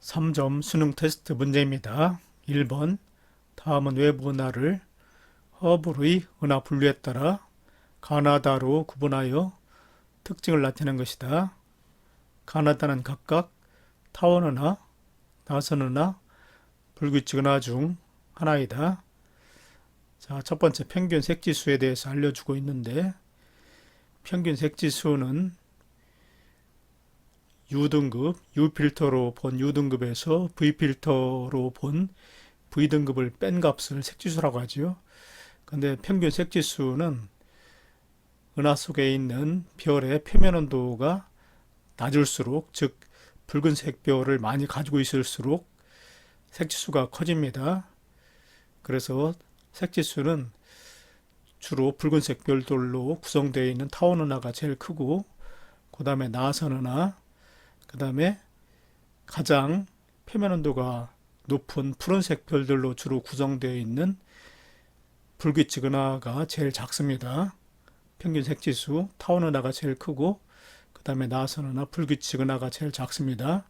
3점 수능 테스트 문제입니다. 1번 다음은 외부 은하를 허블의 은하 분류에 따라 가나다로 구분하여 특징을 나타낸 것이다. 가나다는 각각 타원 은하, 나선 은하, 불규칙 은하 중 하나이다. 자, 첫 번째 평균 색지수에 대해서 알려주고 있는데, 평균 색지수는 U등급, U필터로 본 U등급에서 V필터로 본 V등급을 뺀 값을 색지수라고 하죠. 근데 평균 색지수는 은하 속에 있는 별의 표면 온도가 낮을수록, 즉 붉은색 별을 많이 가지고 있을수록 색지수가 커집니다. 그래서 색지수는 주로 붉은색 별들로 구성되어 있는 타원 은하가 제일 크고, 그 다음에 나선 은하, 그 다음에 가장 표면 온도가 높은 푸른색 별들로 주로 구성되어 있는 불규칙 은하가 제일 작습니다. 평균 색지수, 타원 은하가 제일 크고, 그 다음에 나선 은하, 불규칙 은하가 제일 작습니다.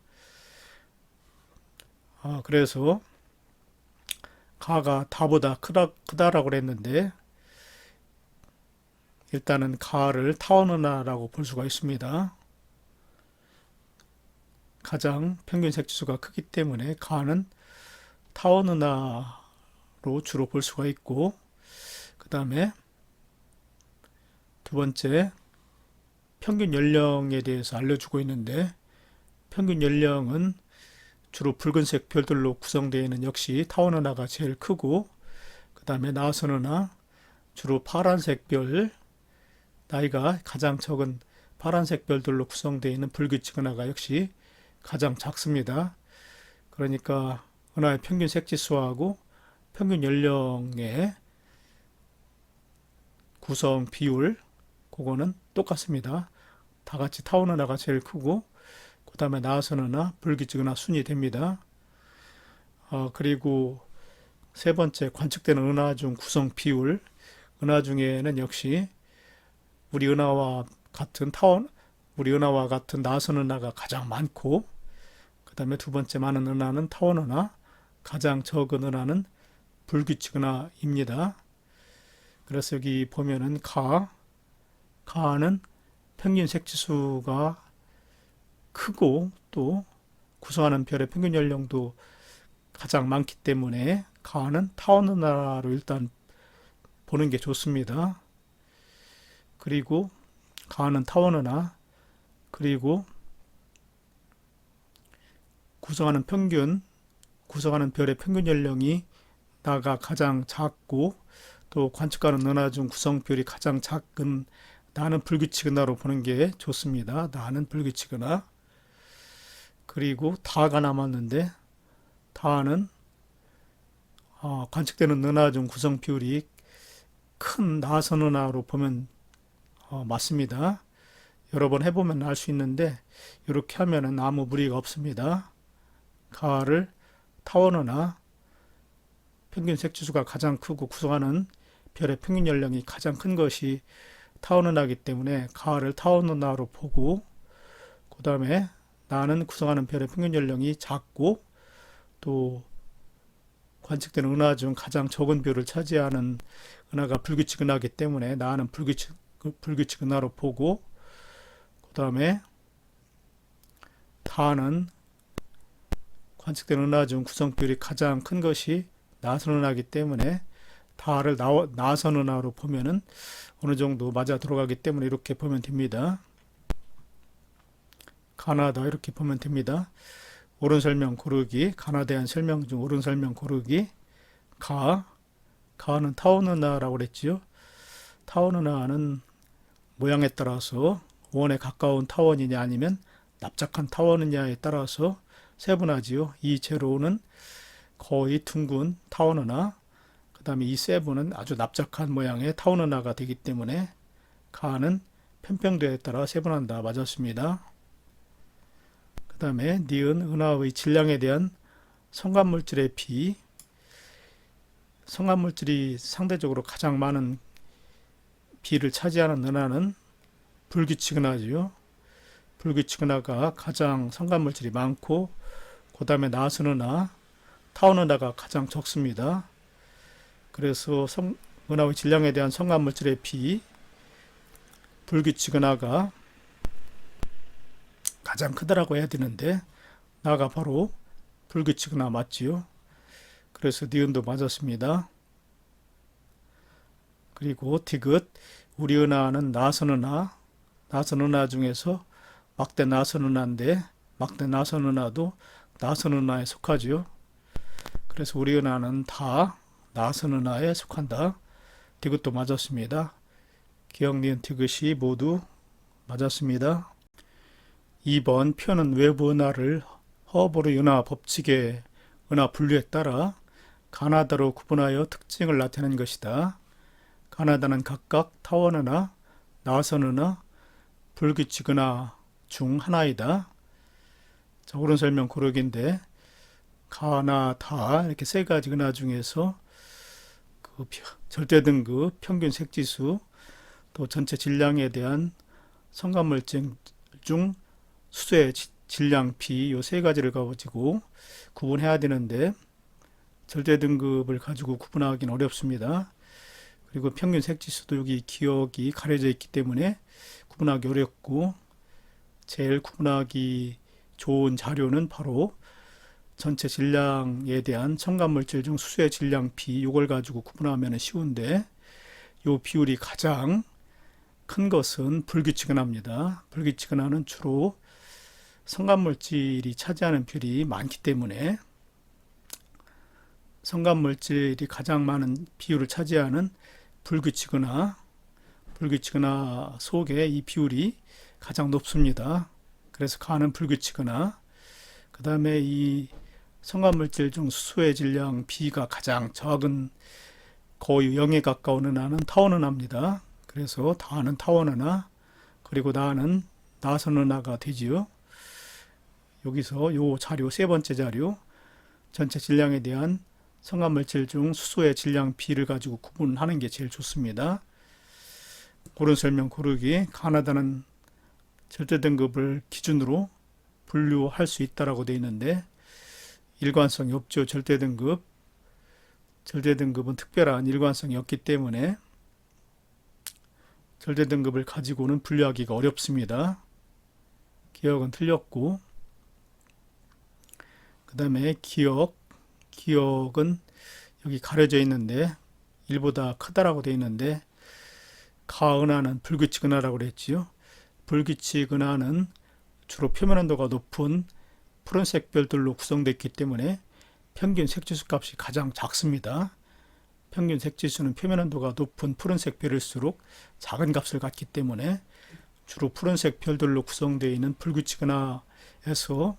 그래서 가가 다보다 크다라고 그랬는데, 일단은 가를 타원 은하라고 볼 수가 있습니다. 가장 평균 색지수가 크기 때문에 가는 타원 은하로 주로 볼 수가 있고, 그 다음에 두 번째 평균 연령에 대해서 알려주고 있는데, 평균 연령은 주로 붉은색 별들로 구성되어 있는 역시 타원 은하가 제일 크고, 그 다음에 나선 은하, 주로 파란색 별, 나이가 가장 적은 파란색 별들로 구성되어 있는 불규칙 은하가 역시 가장 작습니다. 그러니까 은하의 평균 색지수하고 평균 연령의 구성 비율, 그거는 똑같습니다. 다 같이 타원 은하가 제일 크고, 그 다음에 나선 은하, 불규칙 은하 순이 됩니다. 그리고 세 번째 관측되는 은하 중 구성 비율, 은하 중에는 역시 우리 은하와 같은 나선 은하가 가장 많고, 그 다음에 두 번째 많은 은하는 타원 은하, 가장 적은 은하는 불규칙 은하입니다. 그래서 여기 보면은 가는 평균 색지수가 크고, 또 구성하는 별의 평균 연령도 가장 많기 때문에 가는 타원 은하로 일단 보는 게 좋습니다. 그리고 가는 타원 은하, 그리고 구성하는 별의 평균 연령이 나가 가장 작고, 또 관측하는 은하 중 구성별이 가장 작은 나는 불규칙 은하로 보는 게 좋습니다. 나는 불규칙 은하. 그리고 다가 남았는데, 다는 관측되는 은하 중 구성 비율이 큰 나선 은하로 보면 맞습니다. 여러 번 해보면 알 수 있는데, 이렇게 하면은 아무 무리가 없습니다. 가를 타원 은하, 평균 색지수가 가장 크고 구성하는 별의 평균 연령이 가장 큰 것이 타원 은하이기 때문에 가를 타원 은하로 보고, 그 다음에 나는 구성하는 별의 평균 연령이 작고, 또 관측되는 은하 중 가장 적은 별을 차지하는 은하가 불규칙 은하이기 때문에 나는 불규칙 은하로 보고, 그 다음에 다는 관측되는 은하 중 구성별이 가장 큰 것이 나선 은하이기 때문에 다를 나선 은하로 보면은 어느 정도 맞아 들어가기 때문에 이렇게 보면 됩니다. 가나다 이렇게 보면 됩니다. 옳은 설명 고르기, 가나다에 대한 설명 중 옳은 설명 고르기. 가는 타원 은하라고 그랬지요. 타원 은하는 모양에 따라서 원에 가까운 타원이냐 아니면 납작한 타원이냐에 따라서 세분하지요. 이 제로는 거의 둥근 타원 은하, 그 다음에 이 세븐은 아주 납작한 모양의 타원 은하가 되기 때문에 가는 편평도에 따라 세분한다. 맞았습니다. 그 다음에 니은 은하의 질량에 대한 성간물질의 비. 성간물질이 상대적으로 가장 많은 비를 차지하는 은하는 불규칙 은하지요. 불규칙 은하가 가장 성간물질이 많고, 그 그 다음에 나선은하, 타원은하가 가장 적습니다. 그래서 은하의 질량에 대한 성간물질의 비, 불규칙 은하가 가장 크다라고 해야 되는데 나가 바로 불규칙 은하 맞지요. 그래서 니은도 맞았습니다. 그리고 디귿, 우리 은하는 나선은하, 나선은하 중에서 막대 나선은하인데 막대 나선은하도 나선은하에 속하죠. 그래서 우리 은하는 다 나선은하에 속한다. 디귿도 맞았습니다. 기억, 니은, 디귿이 모두 맞았습니다. 2번 표는 외부 은하를 허브르 은하 법칙의 은하 분류에 따라 가나다로 구분하여 특징을 나타낸 것이다. 가나다는 각각 타원은하, 나선은하, 불규칙 은하 중 하나이다. 자, 옳은 설명 고르기인데 가나다 이렇게 세 가지 은하 중에서 그 절대 등급, 평균 색지수, 또 전체 질량에 대한 성간물질 중 수소의 질량 B 요 세 가지를 가지고 구분해야 되는데 절대 등급을 가지고 구분하기는 어렵습니다. 그리고 평균 색지수도 여기 기억이 가려져 있기 때문에 구분하기 어렵고 제일 구분하기 좋은 자료는 바로 전체 질량에 대한 첨가물질 중 수소의 질량 B 이걸 가지고 구분하면 쉬운데 이 비율이 가장 큰 것은 불규칙 은하입니다. 불규칙 은하는 주로 성간물질이 차지하는 비율이 많기 때문에 성간물질이 가장 많은 비율을 차지하는 불규칙 은하 속에 이 비율이 가장 높습니다. 그래서 가는 불규칙 은하, 그 다음에 이 성간물질 중 수소의 질량 B가 가장 적은 거의 0에 가까운 은하는 타원은하입니다. 그래서 다는 타원은하, 그리고 나는 나선은하가 되지요. 여기서 요 자료, 세 번째 자료, 전체 질량에 대한 성간물질 중 수소의 질량 B를 가지고 구분하는 게 제일 좋습니다. 옳은 설명 고르기, 가나다는 절대 등급을 기준으로 분류할 수 있다라고 되어 있는데 일관성이 없죠. 절대 등급은 특별한 일관성이 없기 때문에 절대 등급을 가지고는 분류하기가 어렵습니다. 기억은 틀렸고, 그 다음에 기억은 여기 가려져 있는데 1보다 크다라고 되어 있는데 가은하는 불규칙 은하라고 그랬지요. 불규칙 은하는 주로 표면 온도가 높은 푸른색 별들로 구성되어 있기 때문에 평균 색지수 값이 가장 작습니다. 평균 색지수는 표면 온도가 높은 푸른색 별일수록 작은 값을 갖기 때문에 주로 푸른색 별들로 구성되어 있는 불규칙 은하에서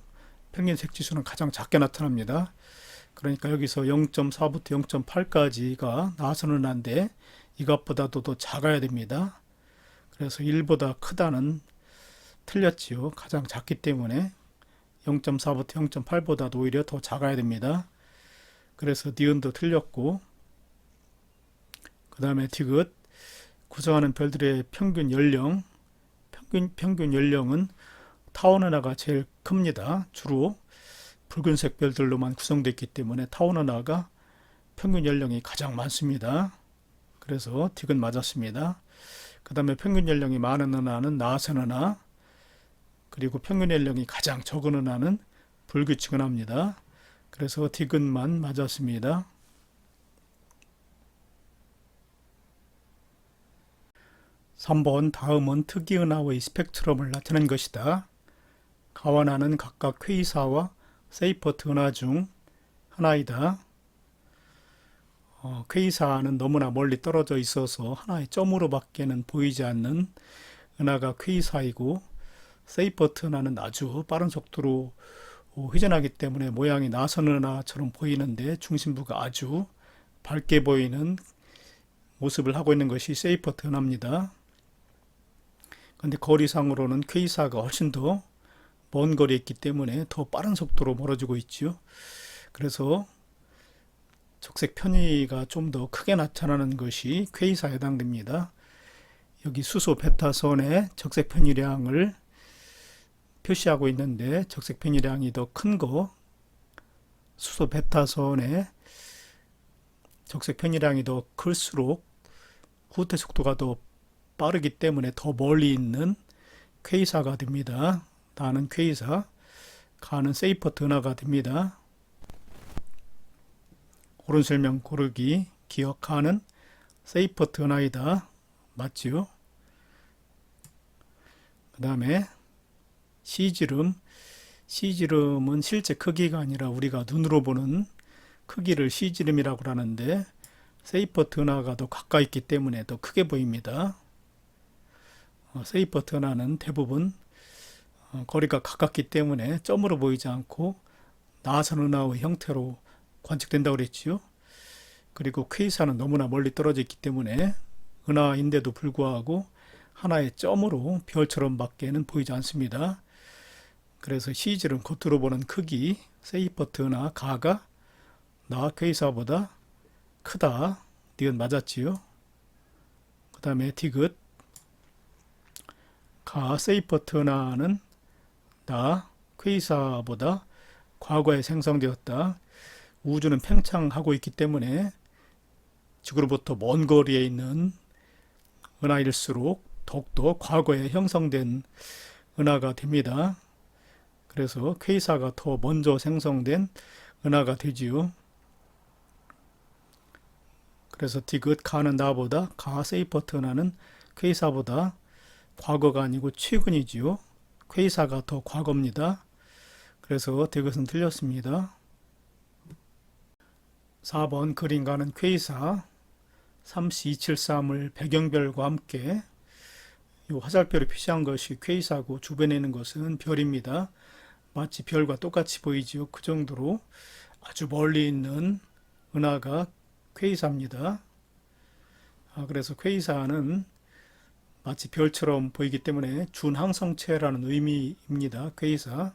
평균 색지수는 가장 작게 나타납니다. 그러니까 여기서 0.4부터 0.8까지가 나선은하인데 이것보다도 더 작아야 됩니다. 그래서 1보다 크다는 틀렸지요. 가장 작기 때문에 0.4부터 0.8보다도 오히려 더 작아야 됩니다. 그래서 니은도 틀렸고, 그 다음에 디귿, 구성하는 별들의 평균 연령, 평균 연령은 타원은하가 제일 큽니다. 주로 붉은색 별들로만 구성되어 있기 때문에 타원은하가 평균 연령이 가장 많습니다. 그래서 디귿 맞았습니다. 그 다음에 평균 연령이 많은 은하는 나선은하, 그리고 평균 연령이 가장 적은 은하는 불규칙 은하입니다. 그래서 디귿만 맞았습니다. 3번 다음은 특이은하의 스펙트럼을 나타낸 것이다. 가완하는 각각 퀘이사와 세이퍼트 은하 중 하나이다. 퀘이사는 너무나 멀리 떨어져 있어서 하나의 점으로밖에는 보이지 않는 은하가 퀘이사이고, 세이퍼트 은하는 아주 빠른 속도로 회전하기 때문에 모양이 나선 은하처럼 보이는데 중심부가 아주 밝게 보이는 모습을 하고 있는 것이 세이퍼트 은하입니다. 그런데 거리상으로는 퀘이사가 훨씬 더 먼 거리에 있기 때문에 더 빠른 속도로 멀어지고 있죠. 그래서 적색 편의가 좀 더 크게 나타나는 것이 퀘이사에 해당됩니다. 여기 수소 베타선의 적색 편의량을 표시하고 있는데 적색 편의량이 더 큰 거, 수소 베타선의 적색 편이량이 더 클수록 후퇴 속도가 더 빠르기 때문에 더 멀리 있는 퀘이사가 됩니다. 나는 퀘이사, 가는 세이퍼트 은하가 됩니다. 옳은 설명 고르기, 기억하는 세이퍼트 은하이다. 맞지요? 그 다음에 시지름, 시지름은 실제 크기가 아니라 우리가 눈으로 보는 크기를 시지름이라고 하는데 세이퍼트 은하가 더 가까이 있기 때문에 더 크게 보입니다. 세이퍼트 은하는 대부분 거리가 가깝기 때문에 점으로 보이지 않고 나선 은하의 형태로 관측된다고 그랬지요. 그리고 퀘이사는 너무나 멀리 떨어져 있기 때문에 은하인데도 불구하고 하나의 점으로 별처럼 밖에는 보이지 않습니다. 그래서 시질은 겉으로 보는 크기, 세이퍼트 은하 가가 나 퀘이사보다 크다. 니은 맞았지요. 그 다음에 디귿, 가 세이퍼트 은하는 나 퀘이사보다 과거에 생성되었다. 우주는 팽창하고 있기 때문에 지구로부터 먼 거리에 있는 은하일수록 더욱더 과거에 형성된 은하가 됩니다. 그래서 퀘이사가 더 먼저 생성된 은하가 되지요. 그래서 디귿 가는 나보다 가 세이퍼트 은하는 퀘이사보다 과거가 아니고 최근이지요. 퀘이사가 더 과거입니다. 그래서 디귿은 틀렸습니다. 4번 그림 가는 퀘이사 3C273을 배경별과 함께 이 화살표로 표시한 것이 퀘이사고 주변에 있는 것은 별입니다. 마치 별과 똑같이 보이지요. 그 정도로 아주 멀리 있는 은하가 퀘이사입니다. 그래서 퀘이사는 마치 별처럼 보이기 때문에 준항성체라는 의미입니다. 퀘이사.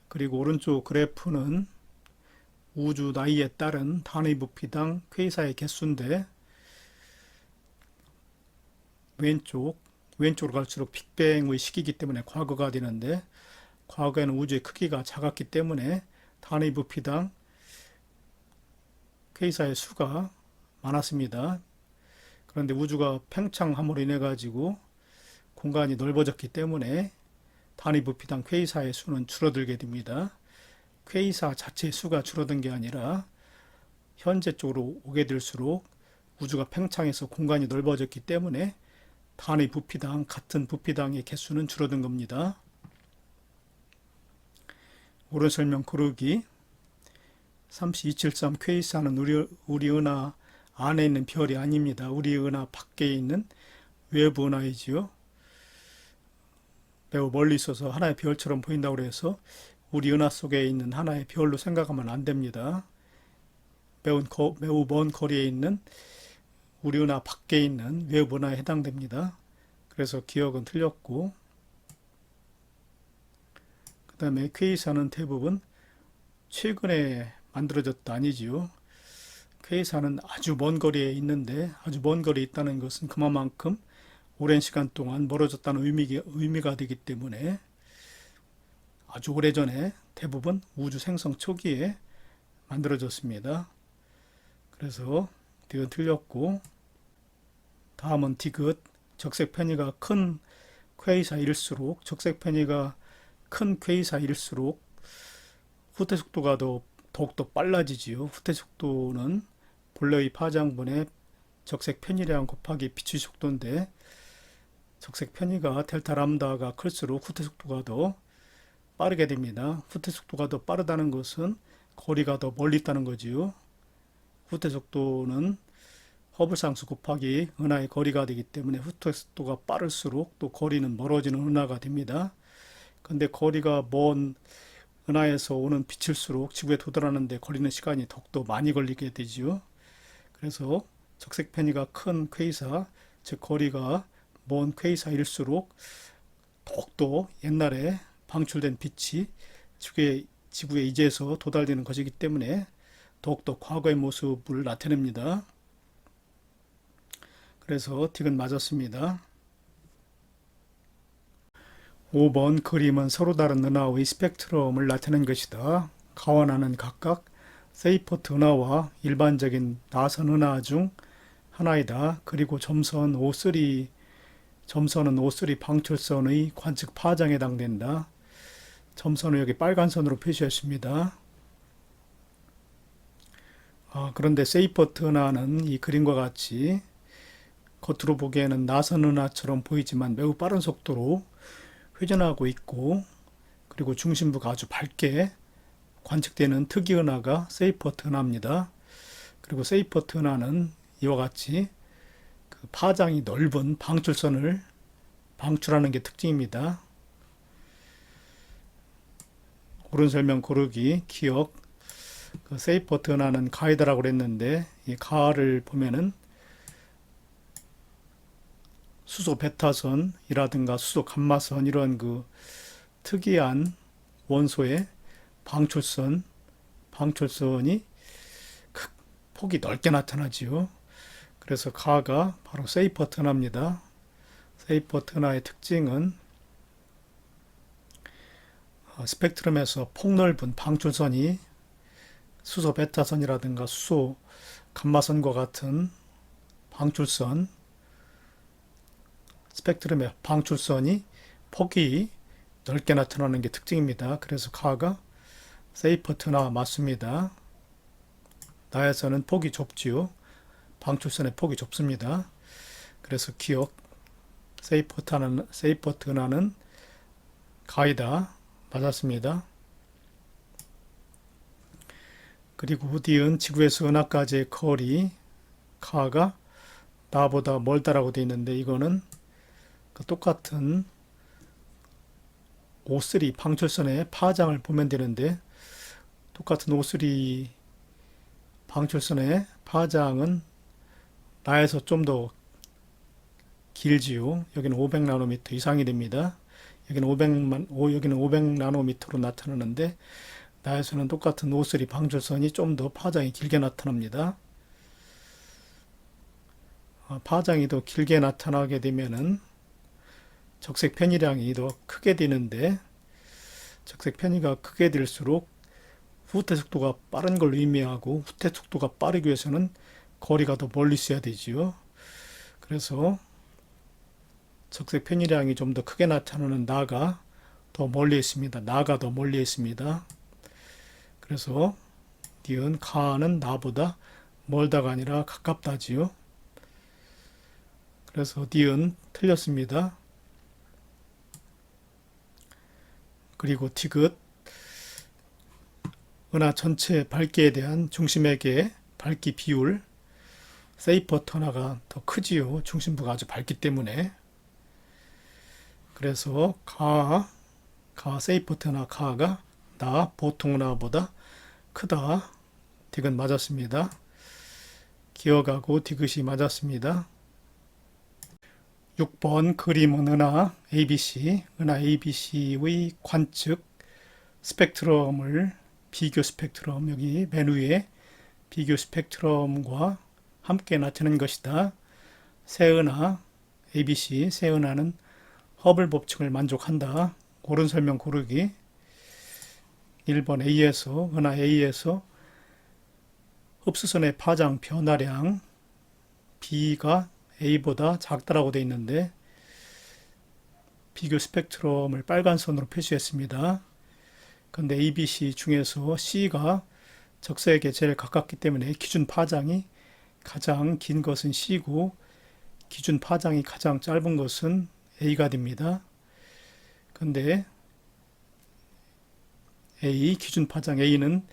그리고 오른쪽 그래프는 우주 나이에 따른 단위 부피당 퀘이사의 개수인데 왼쪽으로 갈수록 빅뱅의 시기이기 때문에 과거가 되는데 과거에는 우주의 크기가 작았기 때문에 단위 부피당 퀘이사의 수가 많았습니다. 그런데 우주가 팽창함으로 인해 가지고 공간이 넓어졌기 때문에 단위 부피당 퀘이사의 수는 줄어들게 됩니다. 퀘이사 자체의 수가 줄어든 게 아니라 현재 쪽으로 오게 될수록 우주가 팽창해서 공간이 넓어졌기 때문에 단위 부피당 같은 부피당의 개수는 줄어든 겁니다. 옳은 설명 고르기 3C273 퀘이사는 우리 은하 안에 있는 별이 아닙니다. 우리 은하 밖에 있는 외부 은하이지요. 매우 멀리 있어서 하나의 별처럼 보인다고 해서 우리 은하 속에 있는 하나의 별로 생각하면 안 됩니다. 매우 먼 거리에 있는 우리 은하 밖에 있는 외부 은하에 해당됩니다. 그래서 기억은 틀렸고 그 다음에 퀘이사는 대부분 최근에 만들어졌다 아니지요. 퀘이사는 아주 먼 거리에 있는데 아주 먼 거리에 있다는 것은 그만큼 오랜 시간 동안 멀어졌다는 의미가 되기 때문에 아주 오래전에 대부분 우주 생성 초기에 만들어졌습니다. 그래서 디귿 틀렸고 다음은 디귿 적색 편이가 큰 퀘이사일수록 적색 편이가 큰 퀘이사일수록 후퇴 속도가 더욱더 빨라지지요. 후퇴 속도는 본래의 파장분의 적색 편이량 곱하기 빛의 속도인데 적색 편이가 델타 람다가 클수록 후퇴 속도가 더 빠르게 됩니다. 후퇴 속도가 더 빠르다는 것은 거리가 더 멀리 있다는 거지요. 후퇴 속도는 허블상수 곱하기 은하의 거리가 되기 때문에 후퇴 속도가 빠를수록 또 거리는 멀어지는 은하가 됩니다. 근데 거리가 먼 은하에서 오는 빛일수록 지구에 도달하는데 걸리는 시간이 더욱더 많이 걸리게 되지요. 그래서 적색 편이가 큰 퀘이사, 즉 거리가 먼 퀘이사일수록 더욱더 옛날에 방출된 빛이 지구에 이제서 도달되는 것이기 때문에 더욱더 과거의 모습을 나타냅니다. 그래서 디귿 맞았습니다. 5번 그림은 서로 다른 은하의 스펙트럼을 나타낸 것이다. 가원하는 각각 세이퍼트 은하와 일반적인 나선 은하 중 하나이다. 그리고 점선은 O3 방출선의 관측 파장에 해당된다. 점선을 여기 빨간 선으로 표시했습니다. 그런데 세이퍼트 은하는 이 그림과 같이 겉으로 보기에는 나선 은하처럼 보이지만 매우 빠른 속도로 회전하고 있고, 그리고 중심부가 아주 밝게 관측되는 특이 은하가 세이퍼트 은하입니다. 그리고 세이퍼트 은하는 이와 같이 그 파장이 넓은 방출선을 방출하는 게 특징입니다. 옳은 설명 고르기 기억. 그 세이퍼트 은하는 가이드라고 그랬는데, 이 가를 보면은 수소 베타선이라든가 수소 감마선, 이런 그 특이한 원소의 방출선이 폭이 넓게 나타나지요. 그래서 가가 바로 세이퍼트 은하입니다. 세이퍼트 은하의 특징은 스펙트럼에서 폭넓은 방출선이 수소 베타선이라든가 수소 감마선과 같은 방출선, 스펙트럼의 방출선이 폭이 넓게 나타나는 게 특징입니다. 그래서 가가 세이퍼트 은하 맞습니다. 나에서는 폭이 좁지요. 방출선의 폭이 좁습니다. 그래서 기억, 세이퍼트 은하는 가이다. 맞았습니다. 그리고 니은 지구에서 은하까지의 거리, 가가 나보다 멀다라고 되어 있는데, 이거는 그 똑같은 O3 방출선의 파장을 보면 되는데, 똑같은 O3 방출선의 파장은 나에서 좀 더 길지요. 여기는 500나노미터 이상이 됩니다. 여기는 500나노미터로 나타나는데, 나에서는 똑같은 O3 방출선이 좀 더 파장이 길게 나타납니다. 파장이 더 길게 나타나게 되면은 적색 편의량이 더 크게 되는데, 적색 편의가 크게 될수록 후퇴 속도가 빠른 걸 의미하고, 후퇴 속도가 빠르기 위해서는 거리가 더 멀리 있어야 되지요. 그래서 적색 편의량이 좀 더 크게 나타나는 나가 더 멀리 있습니다. 나가 더 멀리 있습니다. 그래서 니은 가는 나보다 멀다가 아니라 가깝다지요. 그래서 니은 틀렸습니다. 그리고 디귿, 은하 전체 밝기에 대한 중심에게 밝기 비율, 세이퍼트 은하가 더 크지요. 중심부가 아주 밝기 때문에. 그래서 세이퍼트 은하 가가 나 보통 은하보다 크다. 디귿 맞았습니다. 기억하고 디귿이 맞았습니다. 6번 그림은 은하 ABC의 관측 스펙트럼을 비교 스펙트럼, 여기 맨 위에 비교 스펙트럼과 함께 나타낸 것이다. 새은하 ABC, 새은하는 허블 법칙을 만족한다. 옳은 설명 고르기. 1번 은하 A에서 흡수선의 파장 변화량 B가 A보다 작다라고 되어 있는데, 비교 스펙트럼을 빨간 선으로 표시했습니다. 그런데 ABC 중에서 C가 적색에 제일 가깝기 때문에 기준 파장이 가장 긴 것은 C고, 기준 파장이 가장 짧은 것은 A가 됩니다. 그런데 기준 파장 A는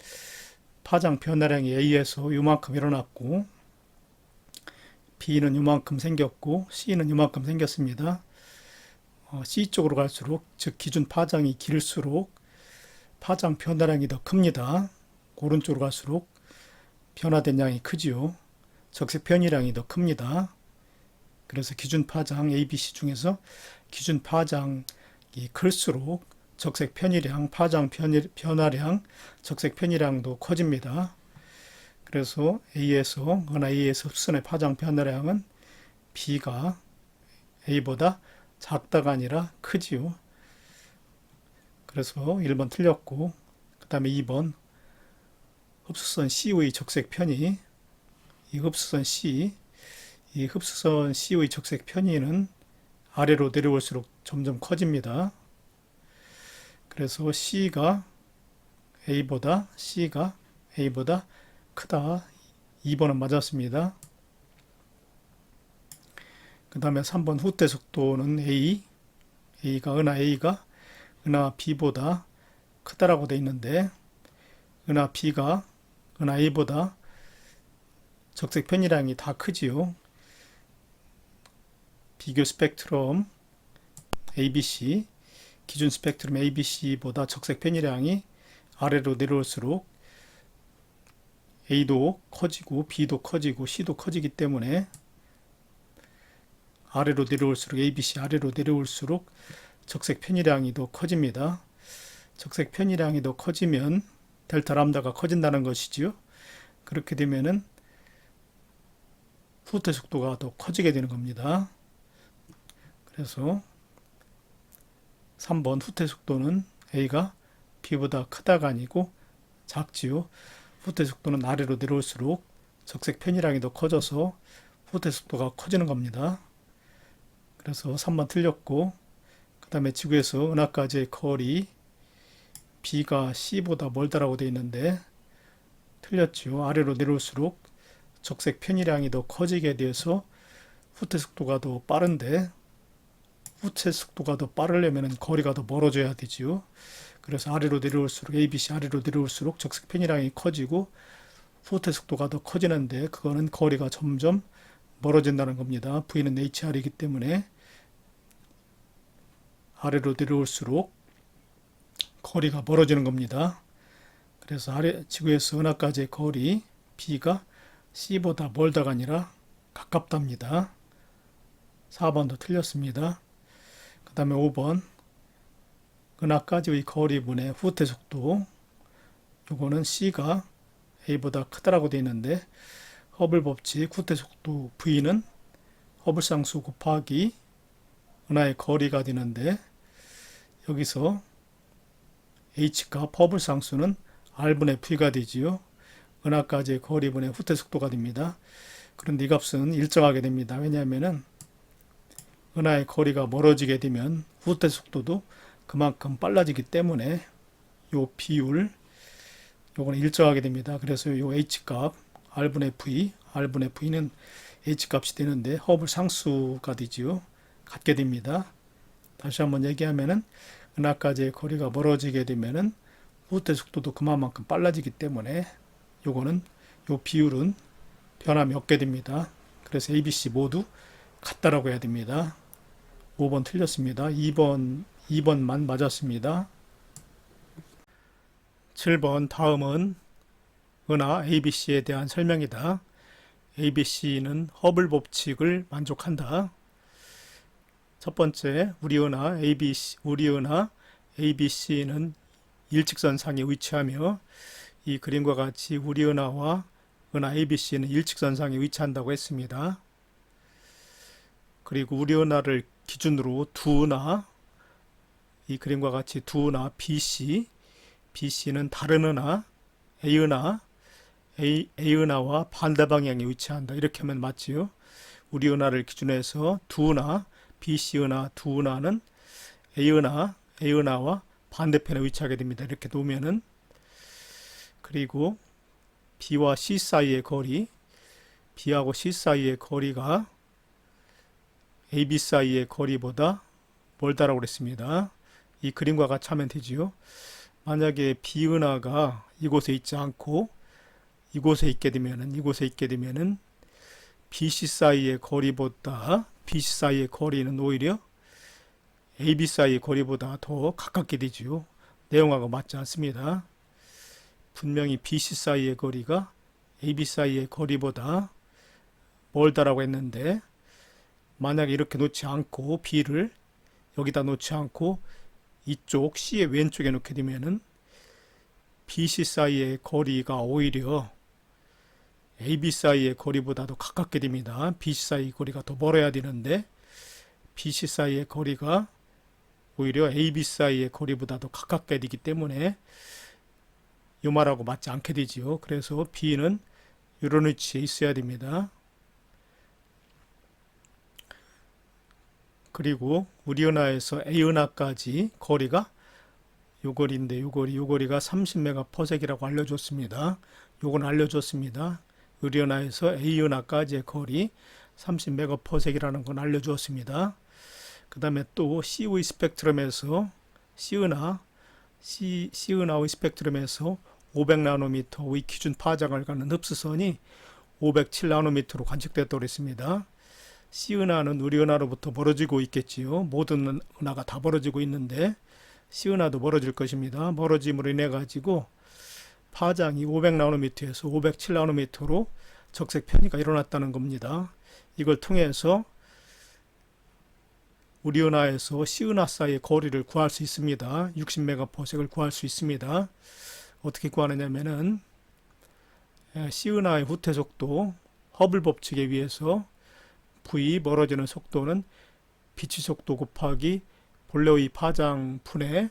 파장 변화량이 A에서 요만큼 일어났고, B는 요만큼 생겼고, C는 요만큼 생겼습니다. C 쪽으로 갈수록, 즉 기준 파장이 길수록 파장 변화량이 더 큽니다. 오른쪽으로 갈수록 변화된 양이 크지요. 적색 편의량이 더 큽니다. 그래서 기준 파장 ABC 중에서 기준 파장이 클수록 적색 편의량, 파장 변화량, 적색 편의량도 커집니다. 그래서 은하 A에서 흡수선의 파장 변화량은 B가 A보다 작다가 아니라 크지요. 그래서 1번 틀렸고, 그 다음에 2번 흡수선 C의 적색 편이, 이 흡수선 C, 이 흡수선 C의 적색 편이는 아래로 내려올수록 점점 커집니다. 그래서 C가 A보다 크다. 2번은 맞았습니다. 그 다음에 3번 후퇴 속도는 은하 B보다 크다라고 되어 있는데, 은하 A보다 적색 편이량이 다 크지요. 비교 스펙트럼 ABC, 기준 스펙트럼 ABC보다 적색 편이량이 아래로 내려올수록 A도 커지고 B도 커지고 C도 커지기 때문에 아래로 내려올수록 ABC 아래로 내려올수록 적색 편이량이 더 커집니다. 적색 편이량이 더 커지면 델타 람다가 커진다는 것이지요. 그렇게 되면은 후퇴 속도가 더 커지게 되는 겁니다. 그래서 3번 후퇴 속도는 A가 B보다 크다가 아니고 작지요. 후퇴 속도는 아래로 내려올수록 적색 편이량이 더 커져서 후퇴 속도가 커지는 겁니다. 그래서 3번 틀렸고, 그 다음에 지구에서 은하까지의 거리 B가 C보다 멀다라고 되어 있는데 틀렸죠. 아래로 내려올수록 적색 편이량이 더 커지게 되어서 후퇴 속도가 더 빠른데, 후퇴 속도가 더 빠르려면 거리가 더 멀어져야 되지요. 그래서 아래로 내려올수록 ABC 아래로 내려올수록 적색 편이량이 커지고 후퇴 속도가 더 커지는데, 그거는 거리가 점점 멀어진다는 겁니다. V는 HR이기 때문에 아래로 내려올수록 거리가 멀어지는 겁니다. 그래서 지구에서 은하까지의 거리 B가 C보다 멀다가 아니라 가깝답니다. 4번도 틀렸습니다. 그 다음에 5번 은하까지의 거리분의 후퇴 속도, 요거는 C가 A보다 크다라고 되어 있는데, 허블 법칙 후퇴 속도 V는 허블 상수 곱하기 은하의 거리가 되는데, 여기서 H값 허블 상수는 R분의 V가 되지요. 은하까지의 거리분의 후퇴 속도가 됩니다. 그런데 이 값은 일정하게 됩니다. 왜냐하면 은하의 거리가 멀어지게 되면 후퇴 속도도 그만큼 빨라지기 때문에 요 비율, 요거는 일정하게 됩니다. 그래서 요 H값 R분의 V는 H값이 되는데 허블 상수가 되지요. 같게 됩니다. 다시 한번 얘기하면은 은하까지의 거리가 멀어지게 되면은 후퇴 속도도 그만큼 빨라지기 때문에 요거는 요 비율은 변함이 없게 됩니다. 그래서 ABC 모두 같다라고 해야 됩니다. 5번 틀렸습니다. 2번만 맞았습니다. 7번 다음은 은하 ABC에 대한 설명이다. ABC는 허블 법칙을 만족한다. 첫 번째, 우리 은하 ABC는 일직선상에 위치하며, 이 그림과 같이 우리 은하와 은하 ABC는 일직선상에 위치한다고 했습니다. 그리고 우리 은하를 기준으로 두 은하, 이 그림과 같이 두 은하 BC는 다른 은하 A은하와 반대 방향에 위치한다. 이렇게 하면 맞지요. 우리 은하를 기준으로 해서 두 은하 BC 은하 두 은하는 A은하와 반대편에 위치하게 됩니다. 이렇게 놓으면은, 그리고 B와 C 사이의 거리, B하고 C 사이의 거리가 AB 사이의 거리보다 멀다라고 그랬습니다. 이 그림과 같이 하면 되지요. 만약에 B은하가 이곳에 있지 않고 이곳에 있게 되면은 BC 사이의 거리는 오히려 AB 사이의 거리보다 더 가깝게 되지요. 내용하고 맞지 않습니다. 분명히 BC 사이의 거리가 AB 사이의 거리보다 멀다라고 했는데, 만약에 이렇게 놓지 않고 B를 여기다 놓지 않고 이쪽 C의 왼쪽에 놓게 되면은 BC 사이의 거리가 오히려 AB 사이의 거리보다도 가깝게 됩니다. BC 사이의 거리가 더 멀어야 되는데 BC 사이의 거리가 오히려 AB 사이의 거리보다도 가깝게 되기 때문에 요 말하고 맞지 않게 되지요. 그래서 B는 이런 위치에 있어야 됩니다. 그리고 우리 은하에서 A 은하까지 거리가 요 거리인데 요 거리가 30메가퍼섹이라고 알려줬습니다. 요건 알려줬습니다. 우리 은하에서 A 은하까지의 거리 30메가퍼섹이라는 건 알려주었습니다. 그 다음에 또 C의 스펙트럼에서 C은하의 스펙트럼에서 500나노미터의 기준 파장을 가는 흡수선이 507나노미터로 관측됐다고 했습니다. C은하는 우리 은하로부터 멀어지고 있겠지요. 모든 은하가 다 멀어지고 있는데 C은하도 멀어질 것입니다. 멀어짐으로 인해 가지고 파장이 500나노미터에서 507나노미터로 적색 편이가 일어났다는 겁니다. 이걸 통해서 우리 은하에서 C은하 사이의 거리를 구할 수 있습니다. 60메가퍼섹을 구할 수 있습니다. 어떻게 구하느냐면은 C은하의 후퇴 속도 허블 법칙에 의해서 V 멀어지는 속도는 빛의 속도 곱하기 본래의 파장 분의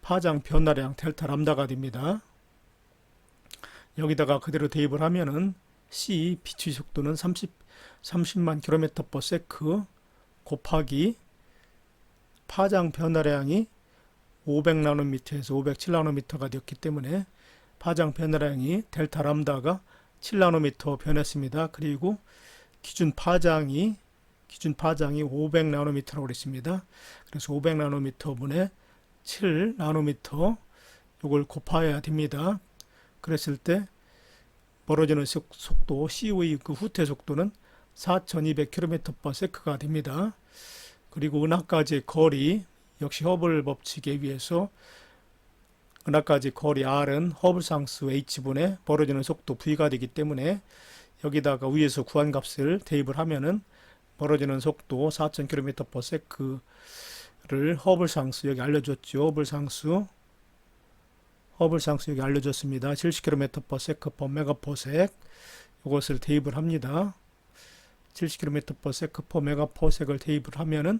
파장 변화량 델타 람다가 됩니다. 여기다가 그대로 대입을 하면은 C 빛의 속도는 30만 km/s 곱하기 파장 변화량이 500나노미터에서 507나노미터가 되었기 때문에 파장 변화량이 델타 람다가 7나노미터 변했습니다. 그리고 기준 파장이 500나노미터라고 그랬습니다. 그래서 500나노미터 분의 7나노미터 이걸 곱해야 됩니다. 그랬을 때 멀어지는 속도 C의 그 후퇴 속도는 4200km/s가 됩니다. 그리고 은하까지의 거리 역시 허블 법칙에 의해서 은하까지 거리 R은 허블상수 H분의 멀어지는 속도 V가 되기 때문에 여기다가 위에서 구한 값을 대입을 하면은 멀어지는 속도 4000km/s를 허블상수 여기 알려줬죠. 허블상수 여기 알려줬습니다. 70km/s/메가퍼섹 이것을 대입을 합니다. 70km/s/메가퍼섹을 대입을 하면은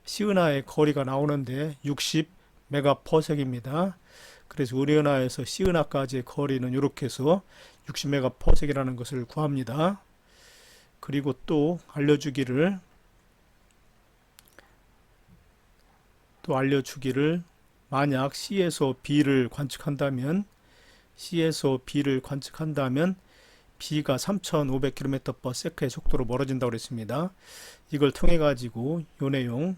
C은하의 거리가 나오는데 60메가퍼섹입니다. 그래서 우리 은하에서 C은하까지의 거리는 이렇게 해서 60메가퍼섹이라는 것을 구합니다. 그리고 또 알려주기를 만약 C에서 B를 관측한다면 B가 3500km/s의 속도로 멀어진다고 그랬습니다. 이걸 통해 가지고 요 내용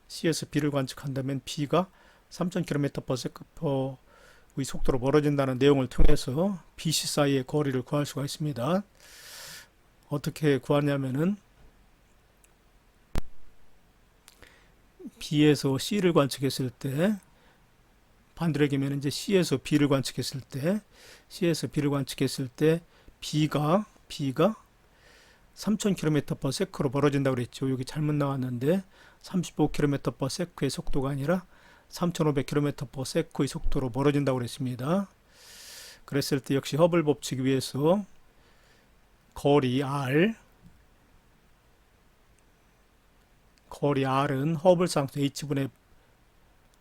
C에서 B를 관측한다면 B가 3000km/s의 속도로 멀어진다는 내용을 통해서 BC 사이의 거리를 구할 수가 있습니다. 어떻게 구하냐면은 B에서 C를 관측했을 때 반대로 얘기하면 이제 C에서 B를 관측했을 때 B가 3000km/s로 벌어진다고 그랬죠. 여기 잘못 나왔는데 35km/s의 속도가 아니라 3500km/s의 속도로 멀어진다고 그랬습니다. 그랬을 때 역시 허블 법칙 위에서 거리 R은 허블상수 H분의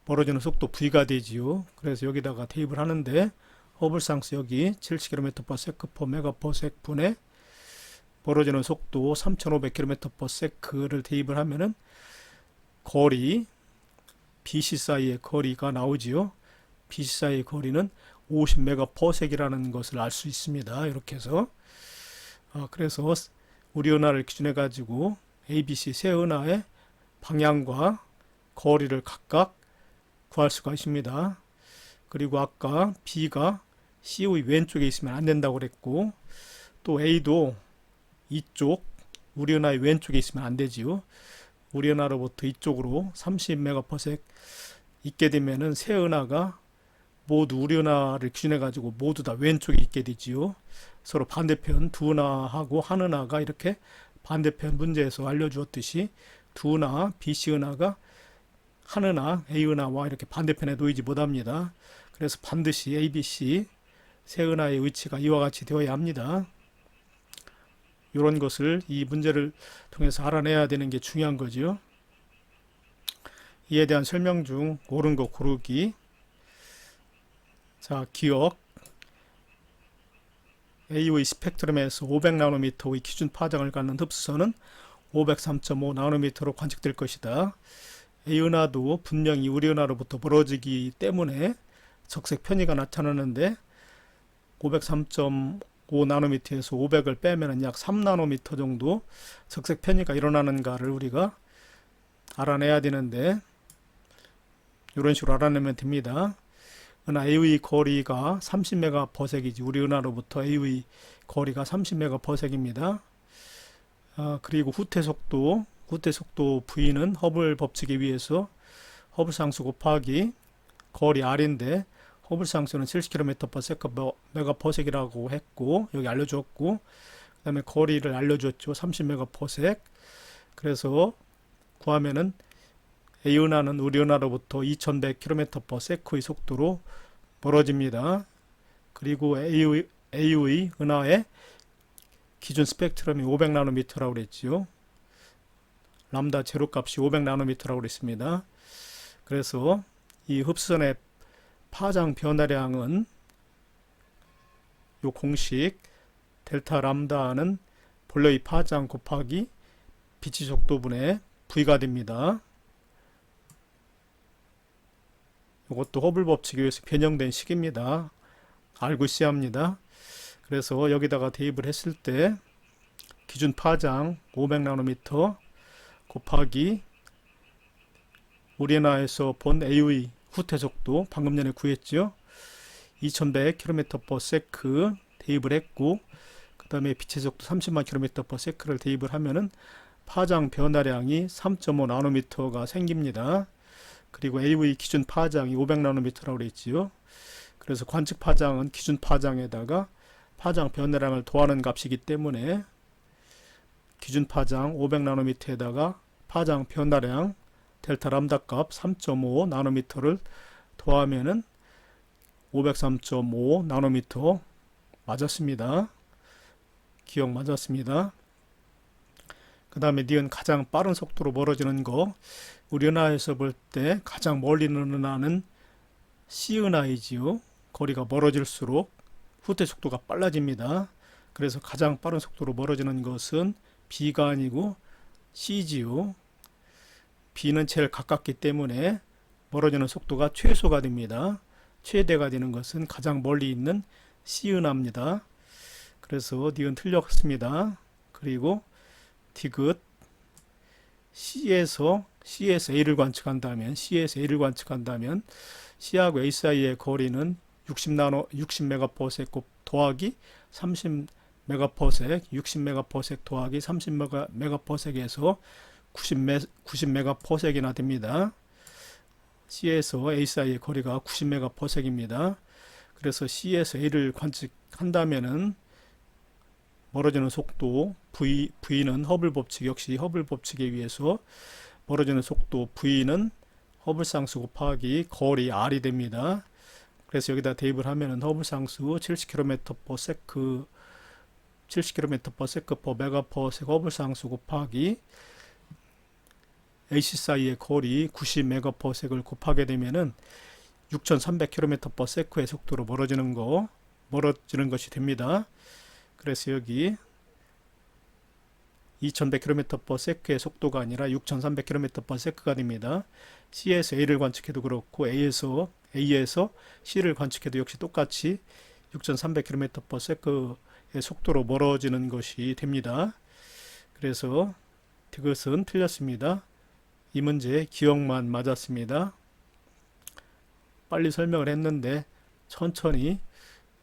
멀어지는 속도 V가 되지요. 그래서 여기다가 대입을 하는데 허블상수 여기 70km/s/메가퍼섹 분의 멀어지는 속도 3500km/s를 대입을 하면은 거리 BC 사이의 거리가 나오지요. BC 사이의 거리는 50메가퍼섹이라는 것을 알 수 있습니다. 이렇게 해서 그래서 우리 은하를 기준해 가지고 ABC 세 은하의 방향과 거리를 각각 구할 수가 있습니다. 그리고 아까 B가 C의 왼쪽에 있으면 안 된다고 그랬고 또 A도 이쪽 우리 은하의 왼쪽에 있으면 안 되지요. 우리 은하로부터 이쪽으로 30메가퍼섹 있게 되면은 세 은하가 모두 우리 은하를 기준해 가지고 모두 다 왼쪽에 있게 되지요. 서로 반대편 두 은하하고 한 은하가 이렇게 반대편 문제에서 알려주었듯이 두 은하 BC 은하가 한 은하 A 은하와 이렇게 반대편에 놓이지 못합니다. 그래서 반드시 ABC 세 은하의 위치가 이와 같이 되어야 합니다. 이런 것을 이 문제를 통해서 알아내야 되는 게 중요한 거죠. 이에 대한 설명 중 옳은 거 고르기. 자, 기억. AV 스펙트럼에서 500나노미터의 기준 파장을 갖는 흡수선은 503.5나노미터로 관측될 것이다. A은하도 분명히 우리은하로부터 멀어지기 때문에 적색 편의가 나타나는데 503.5나노미터에서 500을 빼면 약 3나노미터 정도 적색 편의가 일어나는가를 우리가 알아내야 되는데 이런 식으로 알아내면 됩니다. 은하 A의 거리가 30메가퍼섹이지 우리 은하로부터 A의 거리가 30메가퍼섹입니다. 그리고 후퇴속도 V는 허블 법칙에 의해서 허블 상수 곱하기 거리 R인데 허블 상수는 70km/s 메가퍼섹이라고 했고 여기 알려줬고 그 다음에 거리를 알려줬죠. 30메가퍼섹. 그래서 구하면은 A은하는 우리 은하로부터 2100km/s의 속도로 멀어집니다. 그리고 A의 은하의 기준 스펙트럼이 500나노미터라고 그랬지요. 람다 제로 값이 500나노미터라고 그랬습니다. 그래서 이 흡수선의 파장 변화량은 요 공식 델타 람다는 본래의 파장 곱하기 빛의 속도분의 V가 됩니다. 이것도 허블 법칙에 의해서 변형된 식입니다. 알고 있어야 합니다. 그래서 여기다가 대입을 했을 때 기준 파장 500나노미터 곱하기 우리 은하에서 본 A의 후퇴 속도 방금 전에 구했죠. 2100km/s 대입을 했고 그 다음에 빛의 속도 30만 km/s를 대입을 하면은 파장 변화량이 3.5나노미터가 생깁니다. 그리고 A의 기준 파장이 500나노미터라고 그랬지요. 그래서 관측 파장은 기준 파장에다가 파장 변화량을 더하는 값이기 때문에 기준 파장 500나노미터에다가 파장 변화량 델타 람다 값 3.5나노미터를 더하면은 503.5나노미터 맞았습니다. 기억 맞았습니다. 그 다음에 니은 가장 빠른 속도로 멀어지는 거 우리 은하에서 볼 때 가장 멀리 있는 은하는 C은하이지요. 거리가 멀어질수록 후퇴 속도가 빨라집니다. 그래서 가장 빠른 속도로 멀어지는 것은 B가 아니고 C지요. B는 제일 가깝기 때문에 멀어지는 속도가 최소가 됩니다. 최대가 되는 것은 가장 멀리 있는 C은하입니다. 그래서 니은 틀렸습니다. 그리고 디귿 C에서 A를 관측한다면 C하고 A 사이의 거리는 60메가퍼섹 더하기 30메가퍼섹 60메가퍼섹 더하기 30메가퍼섹에서 90메가퍼섹이나 됩니다. C에서 A 사이의 거리가 90메가퍼섹입니다. 그래서 C에서 A를 관측한다면은 멀어지는 속도 V는 허블 법칙 역시 허블 법칙에 의해서 멀어지는 속도 V는 허블 상수 곱하기 거리 R이 됩니다. 그래서 여기다 대입을 하면은 허블 상수 70km/s 70km/s/메가퍼섹 허블 상수 곱하기 AC 사이의 거리 90메가퍼섹을 곱하게 되면은 6300km/s의 속도로 멀어지는 것이 됩니다. 그래서 여기 2100km/s의 속도가 아니라 6300km/s가 됩니다. C에서 A를 관측해도 그렇고 A에서 C를 관측해도 역시 똑같이 6300km/s의 속도로 멀어지는 것이 됩니다. 그래서 이것은 틀렸습니다. 이 문제 기억만 맞았습니다. 빨리 설명을 했는데 천천히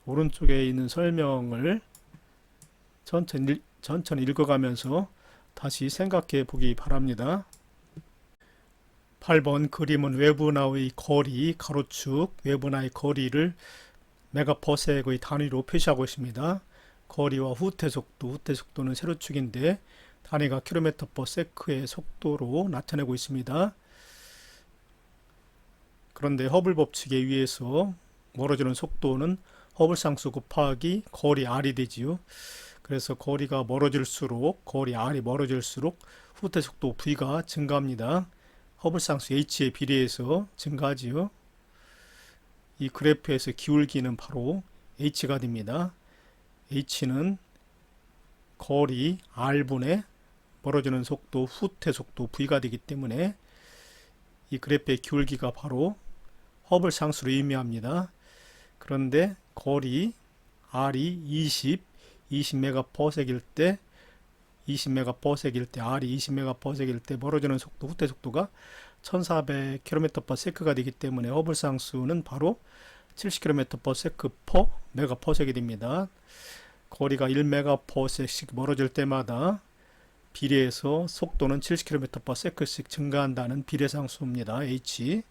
오른쪽에 있는 설명을 천천히 읽어가면서 다시 생각해 보기 바랍니다. 8번 그림은 외부은하의 거리, 가로축, 외부은하의 거리를 메가퍼섹의 단위로 표시하고 있습니다. 거리와 후퇴속도는 세로축인데 단위가 km/s의 속도로 나타내고 있습니다. 그런데 허블 법칙에 의해서 멀어지는 속도는 허블 상수 곱하기 거리 R이 되지요. 그래서 거리가 멀어질수록 거리 R이 멀어질수록 후퇴 속도 V가 증가합니다. 허블 상수 H에 비례해서 증가하지요. 이 그래프에서 기울기는 바로 h가 됩니다. h는 거리 r분의 멀어지는 속도 후퇴 속도 v가 되기 때문에 이 그래프의 기울기가 바로 허블 상수를 의미합니다. 그런데 거리 r이 20ms일 때 r이 20ms일 때 멀어지는 속도 후퇴 속도가 1400km/s가 되기 때문에 허블 상수는 바로 70km/s/ms이 됩니다. 거리가 1ms씩 멀어질 때마다 비례해서 속도는 70km/s씩 증가한다는 비례상수입니다. h.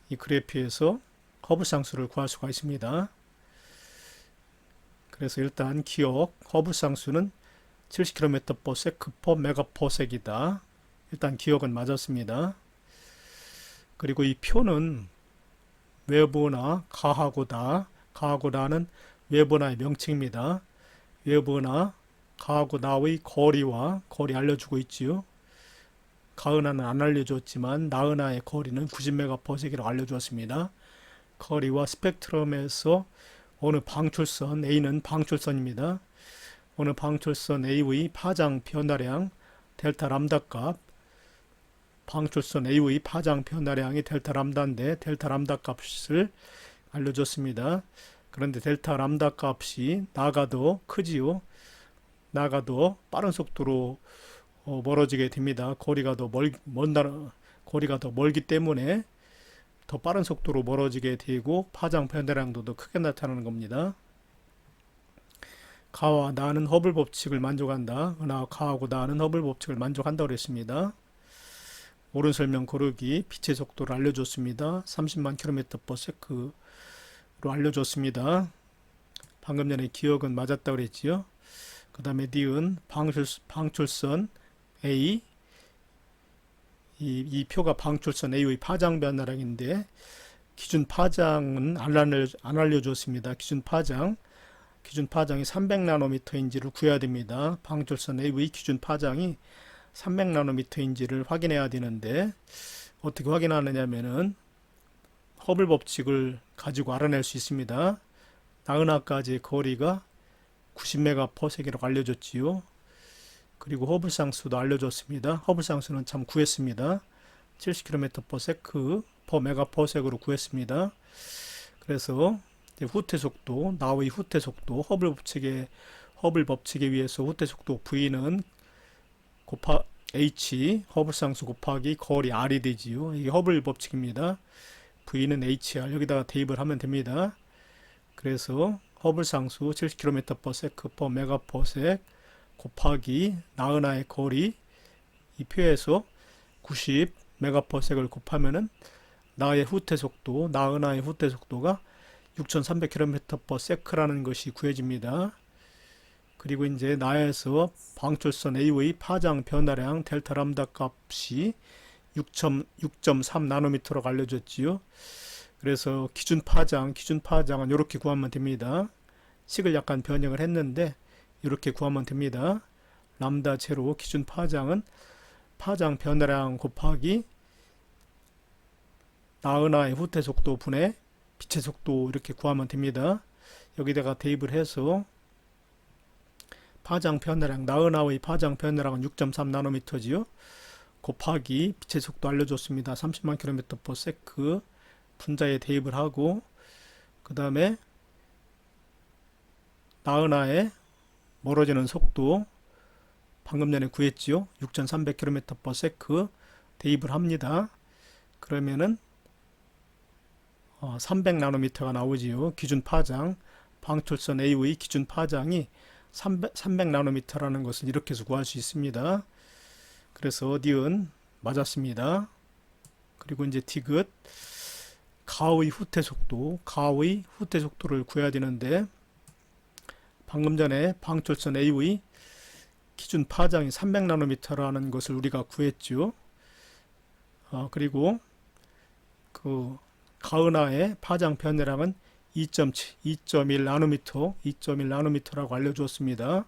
이 그래프에서 허블 상수를 구할 수가 있습니다. 그래서 일단 기억, 허블 상수는 70km/s/ms이다. 일단 기억은 맞았습니다. 그리고 이 표는 외부나 가하고 다는 외부나의 명칭입니다. 외부나 가하고 나의 거리와 거리 알려주고 있지요. 가은하는 안 알려줬지만 나은하의 거리는 90ms라고 알려주었습니다. 거리와 스펙트럼에서 어느 방출선 A는 방출선입니다. 어느 방출선 A의 파장 변화량 델타 람다 값, 방출선 A의 파장 변화량이 델타 람다인데 델타 람다 값을 알려줬습니다. 그런데 델타 람다 값이 나가 더 크지요. 나가 더 빠른 속도로 멀어지게 됩니다. 거리가 더 멀기 때문에 더 빠른 속도로 멀어지게 되고 파장 변화량도 더 크게 나타나는 겁니다. 가와 나는 허블 법칙을 만족한다. 가하고 나는 허블 법칙을 만족한다고 그랬습니다. 옳은 설명 고르기 빛의 속도를 알려줬습니다. 30만 km/s로 알려줬습니다. 방금 전에 기억은 맞았다고 그랬지요. 그 다음에 니은 방출선 A, 이 표가 방출선 A의 파장 변화량인데 기준 파장은 안 알려줬습니다. 기준 파장이 300나노미터인지를 구해야 됩니다. 방출선 A의 기준 파장이 300나노미터인지를 확인해야 되는데 어떻게 확인하느냐면은 허블 법칙을 가지고 알아낼 수 있습니다. 나은하까지의 거리가 90ms라고 알려줬지요. 그리고 허블 상수도 알려줬습니다. 허블 상수는 참 구했습니다. 70km/s/ms로 구했습니다. 그래서 후퇴 속도, 나의 후퇴 속도, 허블 법칙에 의해서 후퇴 속도 V는 H, 허블 상수 곱하기 거리 R이 되지요. 이게 허블 법칙입니다. V는 HR, 여기다가 대입을 하면 됩니다. 그래서 허블 상수 70km/s/ms 곱하기 나은하의 거리, 이 표에서 90ms를 곱하면은 나은하의 후퇴 속도가 6300km/s라는 것이 구해집니다. 그리고 이제 나에서 방출선 A의 파장 변화량 델타 람다 값이 6.3나노미터라고 알려졌지요. 그래서 기준 파장은 이렇게 구하면 됩니다. 식을 약간 변형을 했는데 이렇게 구하면 됩니다. 람다 제로 기준 파장은 파장 변화량 곱하기 나은하의 후퇴 속도 분의 빛의 속도 이렇게 구하면 됩니다. 여기다가 대입을 해서 파장 변화량, 나은하의 파장 변화량은 6.3나노미터지요. 곱하기 빛의 속도 알려줬습니다. 30만 km/s 분자에 대입을 하고 그 다음에 나은하의 멀어지는 속도 방금 전에 구했지요. 6,300km/s 대입을 합니다. 그러면은 300나노미터가 나오지요. 기준 파장, 방출선 A의 기준 파장이 300나노미터라는 것을 이렇게 해서 구할 수 있습니다. 그래서 니은 맞았습니다. 그리고 이제 디귿 가의 후퇴 속도를 구해야 되는데 방금 전에 방출선 A의 기준 파장이 300나노미터라는 것을 우리가 구했죠. 그리고 그 가은하의 파장 변화량은 2.1나노미터라고 알려주었습니다.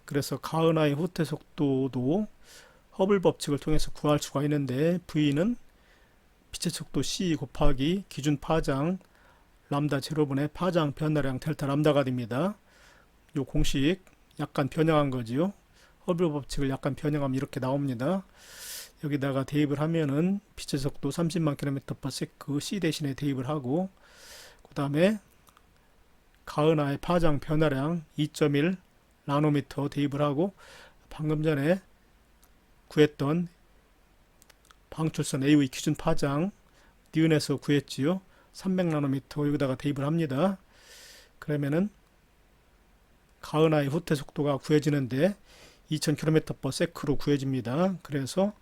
그래서 가은하의 후퇴 속도도 허블 법칙을 통해서 구할 수가 있는데 V는 빛의 속도 c 곱하기 기준 파장 람다 제로분의 파장 변화량 델타 람다가 됩니다. 요 공식 약간 변형한 거지요. 허블 법칙을 약간 변형하면 이렇게 나옵니다. 여기다가 대입을 하면은 빛의 속도 30만 km/s c 대신에 대입을 하고, 그 다음에 가은하의 파장 변화량 2.1 나노미터 대입을 하고, 방금 전에 구했던 방출선 A의 기준 파장 니은에서 구했지요. 300나노미터 여기다가 대입을 합니다. 그러면은 가은하의 후퇴 속도가 구해지는데 2000km/s로 구해집니다. 그래서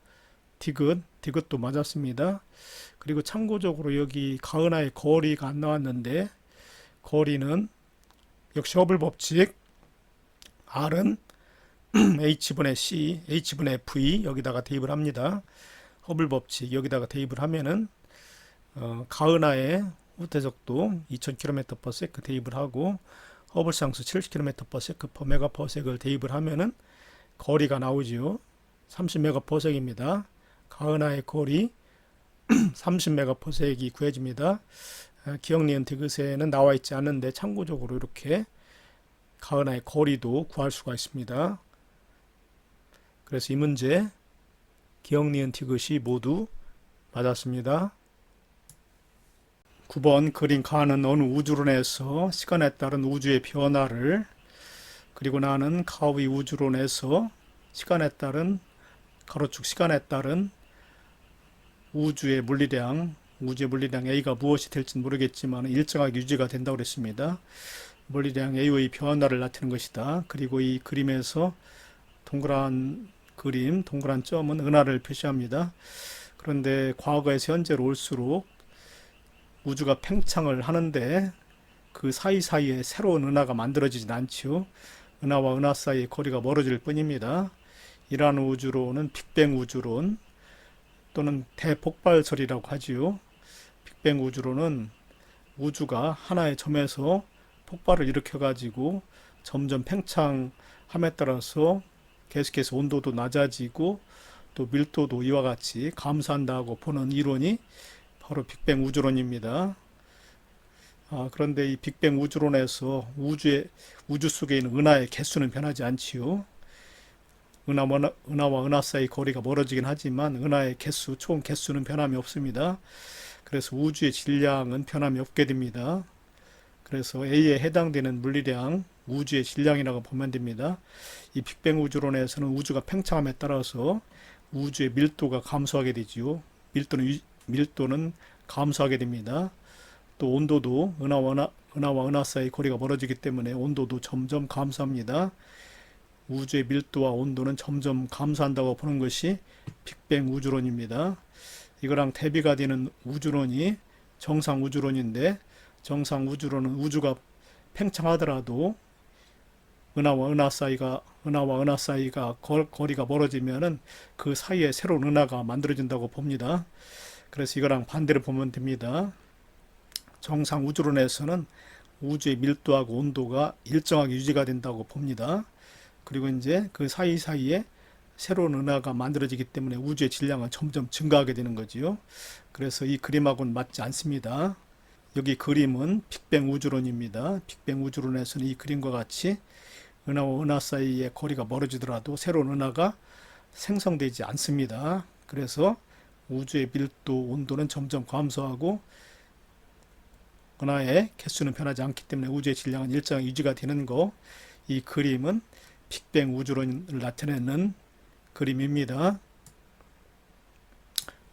디귿도 맞았습니다. 그리고 참고적으로 여기 가은하의 거리가 안 나왔는데, 거리는 역시 허블 법칙 R은 H분의 C, H분의 V 여기다가 대입을 합니다. 허블 법칙 여기다가 대입을 하면은 가은하의 후퇴 속도 2000km/s 대입을 하고, 허블 상수 70km/s/m을 대입을 하면은 거리가 나오지요. 30ms입니다. 가은하의 거리 30ms이 구해집니다. 기억 니은 디귿에는 나와 있지 않은데 참고적으로 이렇게 가은하의 거리도 구할 수가 있습니다. 그래서 이 문제 기억 니은 디귿이 모두 맞았습니다. 9번 그린 가는 어느 우주론에서 시간에 따른 우주의 변화를, 그리고 나는 가의 우주론에서 시간에 따른 가로축 시간에 따른 우주의 물리량 A가 무엇이 될지는 모르겠지만 일정하게 유지가 된다고 그랬습니다. 물리량 A의 변화를 나타내는 것이다. 그리고 이 그림에서 동그란 그림, 동그란 점은 은하를 표시합니다. 그런데 과거에서 현재로 올수록 우주가 팽창을 하는데 그 사이사이에 새로운 은하가 만들어지진 않지요. 은하와 은하 사이의 거리가 멀어질 뿐입니다. 이러한 우주론은 빅뱅 우주론 또는 대폭발설이라고 하지요. 빅뱅 우주론은 우주가 하나의 점에서 폭발을 일으켜가지고 점점 팽창함에 따라서 계속해서 온도도 낮아지고 또 밀도도 이와 같이 감소한다고 보는 이론이 바로 빅뱅 우주론입니다. 그런데 이 빅뱅 우주론에서 우주 속에 있는 은하의 개수는 변하지 않지요. 은하와 은하 사이 거리가 멀어지긴 하지만 은하의 개수, 총 개수는 변함이 없습니다. 그래서 우주의 질량은 변함이 없게 됩니다. 그래서 A에 해당되는 물리량, 우주의 질량이라고 보면 됩니다. 이 빅뱅 우주론에서는 우주가 팽창함에 따라서 우주의 밀도가 감소하게 되지요. 밀도는 감소하게 됩니다. 또 온도도 은하와 은하 사이 거리가 멀어지기 때문에 온도도 점점 감소합니다. 우주의 밀도와 온도는 점점 감소한다고 보는 것이 빅뱅 우주론입니다. 이거랑 대비가 되는 우주론이 정상 우주론인데, 정상 우주론은 우주가 팽창하더라도 은하와 은하 사이가 거리가 멀어지면은 그 사이에 새로운 은하가 만들어진다고 봅니다. 그래서 이거랑 반대로 보면 됩니다. 정상 우주론에서는 우주의 밀도하고 온도가 일정하게 유지가 된다고 봅니다. 그리고 이제 그 사이사이에 새로운 은하가 만들어지기 때문에 우주의 질량은 점점 증가하게 되는 거지요. 그래서 이 그림하고는 맞지 않습니다. 여기 그림은 빅뱅 우주론입니다. 빅뱅 우주론에서는 이 그림과 같이 은하와 은하 사이의 거리가 멀어지더라도 새로운 은하가 생성되지 않습니다. 그래서 우주의 밀도, 온도는 점점 감소하고 은하의 개수는 변하지 않기 때문에 우주의 질량은 일정하게 유지가 되는 거, 이 그림은 빅뱅 우주론을 나타내는 그림입니다.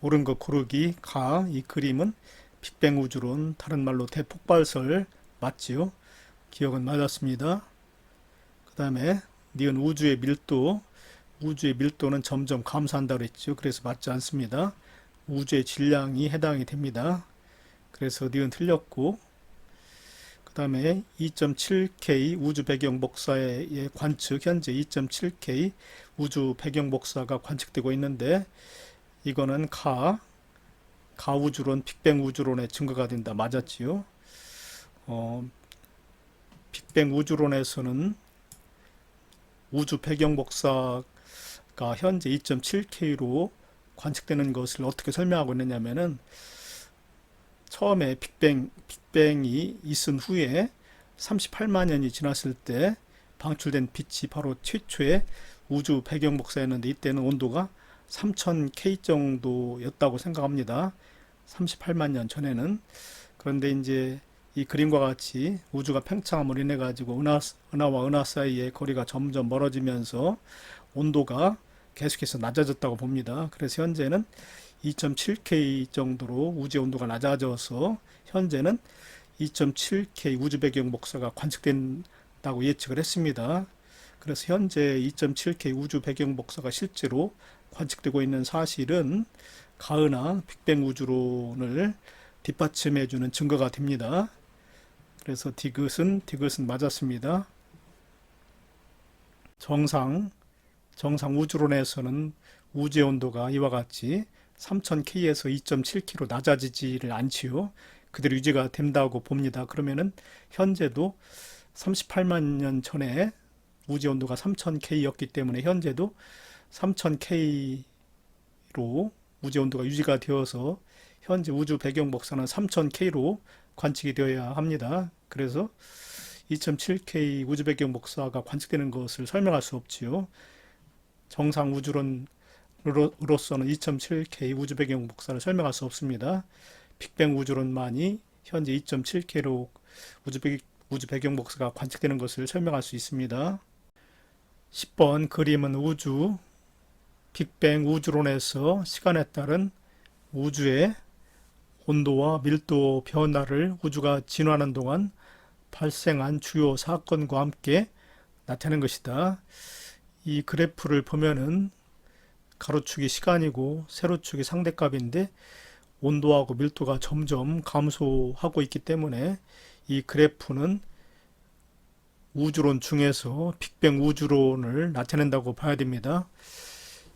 옳은 거 고르기 가. 이 그림은 빅뱅 우주론, 다른 말로 대폭발설 맞지요? 기억은 맞았습니다. 그 다음에 니은 우주의 밀도는 점점 감소한다고 했죠. 그래서 맞지 않습니다. 우주의 질량이 해당이 됩니다. 그래서 니은 틀렸고, 그 다음에 2.7K 우주 배경 복사의 관측, 현재 2.7K 우주 배경 복사가 관측되고 있는데, 이거는 가우주론, 빅뱅 우주론의 증거가 된다. 맞았지요? 빅뱅 우주론에서는 우주 배경 복사가 현재 2.7K로 관측되는 것을 어떻게 설명하고 있느냐면은 처음에 빅뱅이 있은 후에 38만 년이 지났을 때 방출된 빛이 바로 최초의 우주 배경 복사였는데 이때는 온도가 3000K 정도였다고 생각합니다. 38만 년 전에는. 그런데 이제 이 그림과 같이 우주가 팽창함으로 인해 가지고 은하와 은하 사이의 거리가 점점 멀어지면서 온도가 계속해서 낮아졌다고 봅니다. 그래서 현재는 2.7K 정도로 우주의 온도가 낮아져서 현재는 2.7K 우주 배경 복사가 관측된다고 예측을 했습니다. 그래서 현재 2.7K 우주 배경 복사가 실제로 관측되고 있는 사실은 가은하 빅뱅 우주론을 뒷받침해주는 증거가 됩니다. 그래서 디귿은 맞았습니다. 정상 우주론에서는 우주의 온도가 이와 같이 3000K에서 2.7K로 낮아지지를 않지요. 그대로 유지가 된다고 봅니다. 그러면은 현재도 38만 년 전에 우주의 온도가 3000K였기 때문에 현재도 3000K로 우주의 온도가 유지가 되어서 현재 우주 배경 복사는 3000K로 관측이 되어야 합니다. 그래서 2.7K 우주 배경 복사가 관측되는 것을 설명할 수 없지요. 정상 우주론으로서는 2.7K 우주 배경 복사를 설명할 수 없습니다. 빅뱅 우주론만이 현재 2.7K로 우주 배경 복사가 관측되는 것을 설명할 수 있습니다. 10번 그림은 빅뱅 우주론에서 시간에 따른 우주의 온도와 밀도 변화를 우주가 진화하는 동안 발생한 주요 사건과 함께 나타낸 것이다. 이 그래프를 보면은 가로축이 시간이고 세로축이 상대값인데 온도하고 밀도가 점점 감소하고 있기 때문에 이 그래프는 우주론 중에서 빅뱅 우주론을 나타낸다고 봐야 됩니다.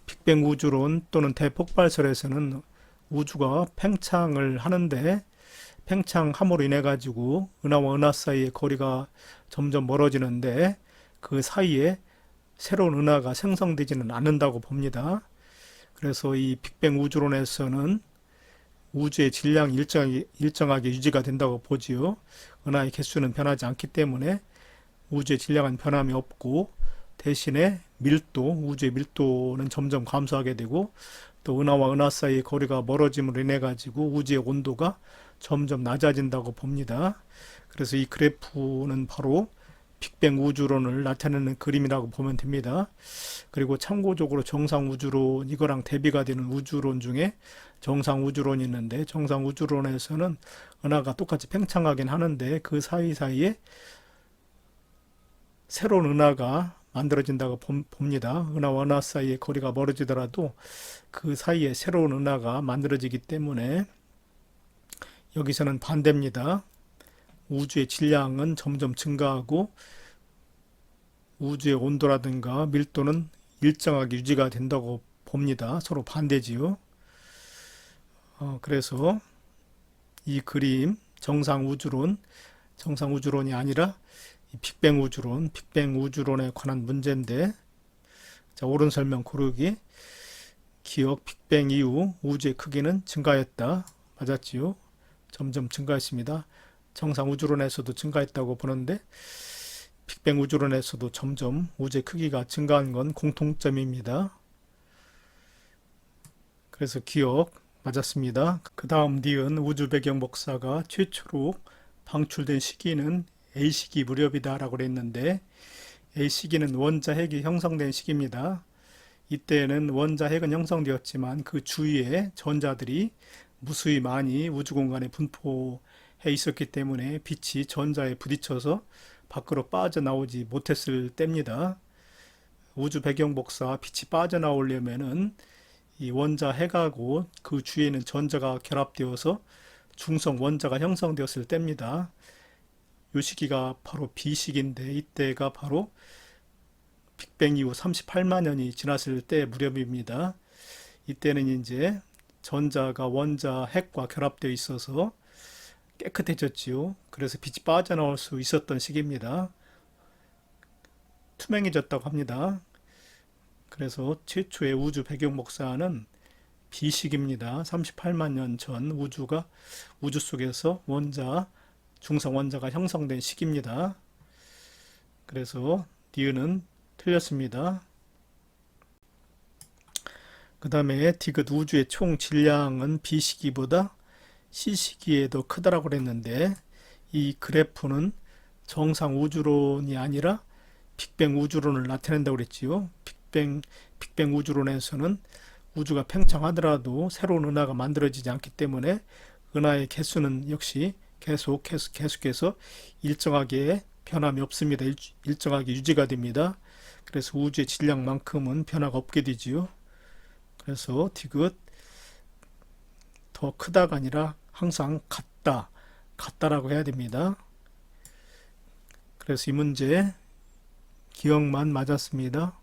빅뱅 우주론 또는 대폭발설에서는 우주가 팽창을 하는데 팽창함으로 인해 가지고 은하와 은하 사이의 거리가 점점 멀어지는데 그 사이에 새로운 은하가 생성되지는 않는다고 봅니다. 그래서 이 빅뱅 우주론에서는 우주의 질량이 일정하게 유지가 된다고 보지요. 은하의 개수는 변하지 않기 때문에 우주의 질량은 변함이 없고 대신에 우주의 밀도는 점점 감소하게 되고 또 은하와 은하 사이의 거리가 멀어짐으로 인해 가지고 우주의 온도가 점점 낮아진다고 봅니다. 그래서 이 그래프는 바로 빅뱅 우주론을 나타내는 그림이라고 보면 됩니다. 그리고 참고적으로 정상 우주론, 이거랑 대비가 되는 우주론 중에 정상 우주론이 있는데 정상 우주론에서는 은하가 똑같이 팽창하긴 하는데 그 사이사이에 새로운 은하가 만들어진다고 봅니다. 은하와 은하 사이의 거리가 멀어지더라도 그 사이에 새로운 은하가 만들어지기 때문에 여기서는 반대입니다. 우주의 질량은 점점 증가하고 우주의 온도라든가 밀도는 일정하게 유지가 된다고 봅니다. 서로 반대지요. 그래서 이 그림 정상 우주론이 아니라 빅뱅 우주론에 관한 문제인데, 자, 옳은 설명 고르기. 기억 빅뱅 이후 우주의 크기는 증가했다. 맞았지요? 점점 증가했습니다. 정상 우주론에서도 증가했다고 보는데 빅뱅 우주론에서도 점점 우주의 크기가 증가한 건 공통점입니다. 그래서 기억 맞았습니다. 그 다음 니은 우주 배경 복사가 최초로 방출된 시기는 A시기 무렵이다 라고 그랬는데 A시기는 원자 핵이 형성된 시기입니다. 이때는 원자 핵은 형성되었지만 그 주위에 전자들이 무수히 많이 우주 공간에 분포해 있었기 때문에 빛이 전자에 부딪혀서 밖으로 빠져나오지 못했을 때입니다. 우주 배경 복사 빛이 빠져나오려면은 이 원자 핵하고 그 주위에는 전자가 결합되어서 중성 원자가 형성되었을 때입니다. 이 시기가 바로 B시기인데 이때가 바로 빅뱅 이후 38만 년이 지났을 때 무렵입니다. 이때는 이제 전자가 원자 핵과 결합되어 있어서 깨끗해졌지요. 그래서 빛이 빠져나올 수 있었던 시기입니다. 투명해졌다고 합니다. 그래서 최초의 우주 배경 복사는 비식입니다. 38만 년 전 우주 속에서 중성 원자가 형성된 시기입니다. 그래서 니은은 틀렸습니다. 그 다음에 디귿 우주의 총 질량은 비시기보다 C시기에 더 크다라고 그랬는데, 이 그래프는 정상 우주론이 아니라 빅뱅 우주론을 나타낸다고 그랬지요. 빅뱅 우주론에서는 우주가 팽창하더라도 새로운 은하가 만들어지지 않기 때문에 은하의 개수는 역시 계속해서 일정하게 변함이 없습니다. 일정하게 유지가 됩니다. 그래서 우주의 질량만큼은 변화가 없게 되지요. 그래서 디귿 더 크다가 아니라 항상 같다라고 해야 됩니다. 그래서 이 문제 기억만 맞았습니다.